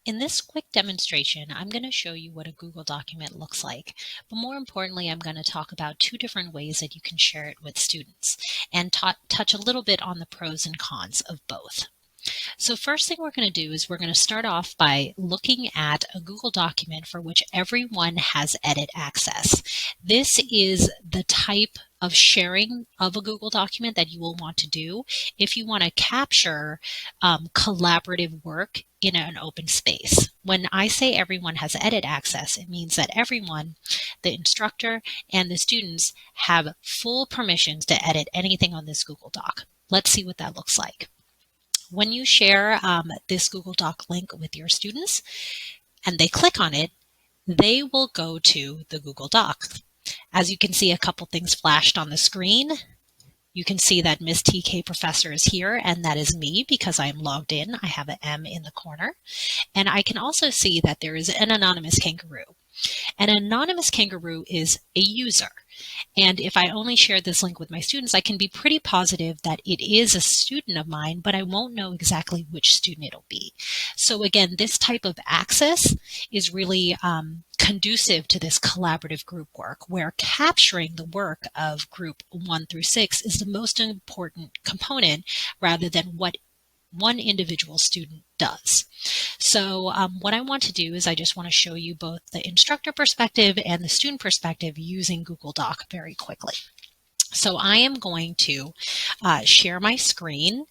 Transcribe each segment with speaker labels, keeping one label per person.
Speaker 1: In this quick demonstration, I'm going to show you what a Google document looks like, but more importantly, I'm going to talk about two different ways that you can share it with students and touch a little bit on the pros and cons of both. So first thing we're going to do is we're going to start off by looking at a Google document for which everyone has edit access. This is the type of sharing of a Google document that you will want to do if you want to capture collaborative work in an open space. When I say everyone has edit access, it means that everyone, the instructor and the students, have full permissions to edit anything on this Google Doc. Let's see what that looks like. When you share this Google Doc link with your students and they click on it, they will go to the Google Doc. As you can see, a couple things flashed on the screen. You can see that Ms. TK Professor is here, and that is me because I am logged in. I have an M in the corner. And I can also see that there is an anonymous kangaroo. An anonymous kangaroo is a user. And if I only share this link with my students, I can be pretty positive that it is a student of mine, but I won't know exactly which student it'll be. So again, this type of access is really conducive to this collaborative group work, where capturing the work of group 1 through 6 is the most important component rather than what one individual student does. So what I want to do is I just want to show you both the instructor perspective and the student perspective using Google Doc very quickly. So I am going to share my screen.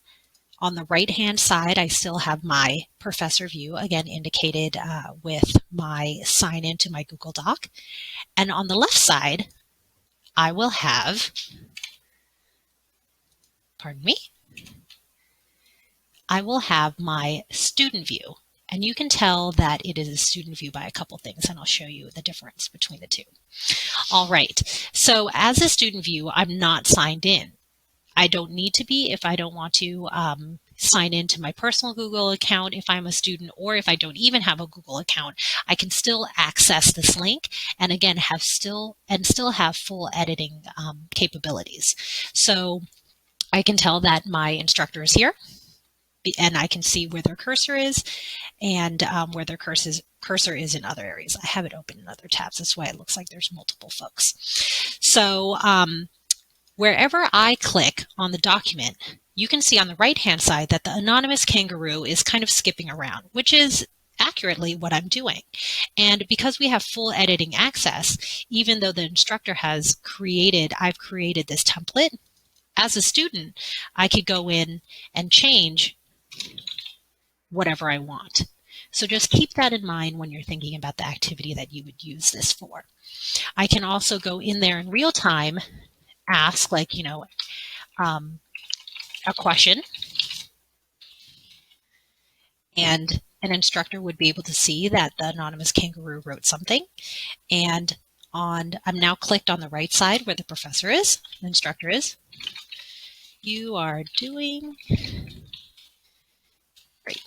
Speaker 1: On the right-hand side, I still have my professor view, again indicated with my sign in to my Google Doc. And on the left side, I will have, I will have my student view. And you can tell that it is a student view by a couple things, and I'll show you the difference between the two. All right, so as a student view, I'm not signed in. I don't need to be if I don't want to sign into my personal Google account if I'm a student, or if I don't even have a Google account, I can still access this link and again still have full editing capabilities. So I can tell that my instructor is here, and I can see where their cursor is and where their cursor is in other areas. I have it open in other tabs. That's why it looks like there's multiple folks. So wherever I click on the document, you can see on the right-hand side that the anonymous kangaroo is kind of skipping around, which is accurately what I'm doing. And because we have full editing access, even though the instructor has I've created this template, as a student, I could go in and change whatever I want. So just keep that in mind when you're thinking about the activity that you would use this for. I can also go in there in real time, ask a question, and an instructor would be able to see that the anonymous kangaroo wrote something. And I'm now clicked on the right side where the professor is, the instructor is. You are doing great.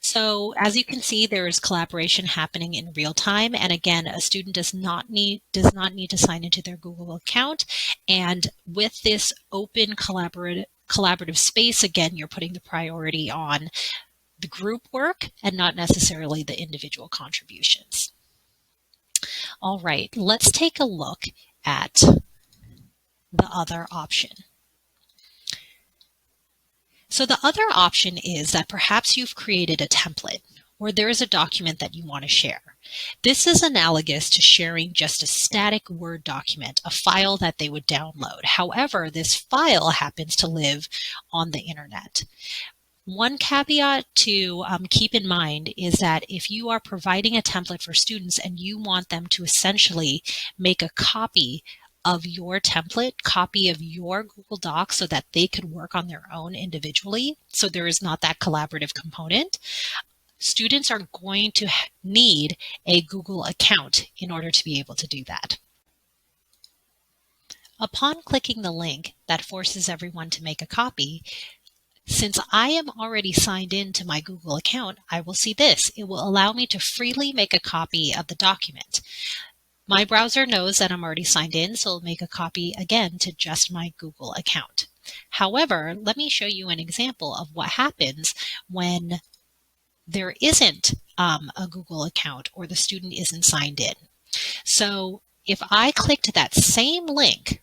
Speaker 1: So as you can see, there is collaboration happening in real time. And again, a student does not need to sign into their Google account. And with this open collaborative space, again, you're putting the priority on the group work and not necessarily the individual contributions. All right, let's take a look at the other option. So the other option is that perhaps you've created a template or there is a document that you want to share. This is analogous to sharing just a static Word document, a file that they would download. However, this file happens to live on the internet. One caveat to keep in mind is that if you are providing a template for students and you want them to essentially make a copy of your template, copy of your Google Doc so that they could work on their own individually, so there is not that collaborative component, students are going to need a Google account in order to be able to do that. Upon clicking the link that forces everyone to make a copy, since I am already signed in to my Google account, I will see this. It will allow me to freely make a copy of the document. My browser knows that I'm already signed in, so it'll make a copy again to just my Google account. However, let me show you an example of what happens when there isn't a Google account or the student isn't signed in. So if I clicked that same link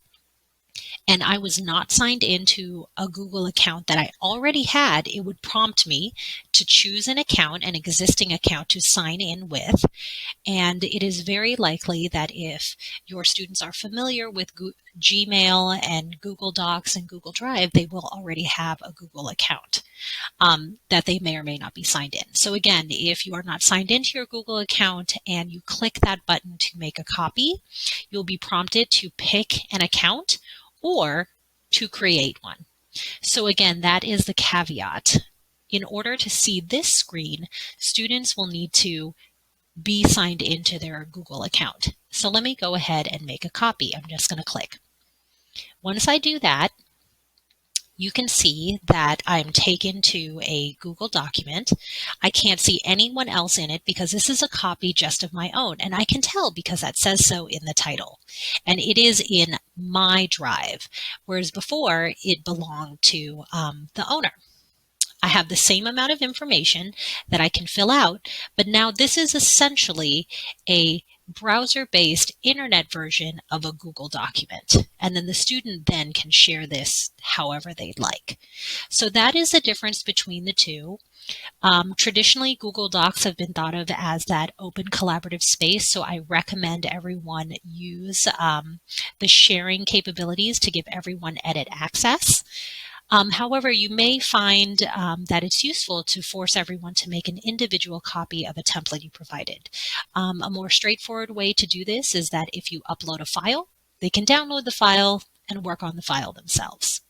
Speaker 1: and I was not signed into a Google account that I already had, it would prompt me to choose an account, an existing account to sign in with. And it is very likely that if your students are familiar with Gmail and Google Docs and Google Drive, they will already have a Google account that they may or may not be signed in. So again, if you are not signed into your Google account and you click that button to make a copy, you'll be prompted to pick an account or to create one. So again, that is the caveat. In order to see this screen, students will need to be signed into their Google account. So let me go ahead and make a copy. I'm just going to click. Once I do that, you can see that I'm taken to a Google document. I can't see anyone else in it because this is a copy just of my own, and I can tell because that says so in the title. And it is in my drive, whereas before it belonged to the owner. I have the same amount of information that I can fill out, but now this is essentially a browser-based internet version of a Google document. And then the student then can share this however they'd like. So that is the difference between the two. Traditionally, Google Docs have been thought of as that open collaborative space, so I recommend everyone use the sharing capabilities to give everyone edit access. However, you may find that it's useful to force everyone to make an individual copy of a template you provided. A more straightforward way to do this is that if you upload a file, they can download the file and work on the file themselves.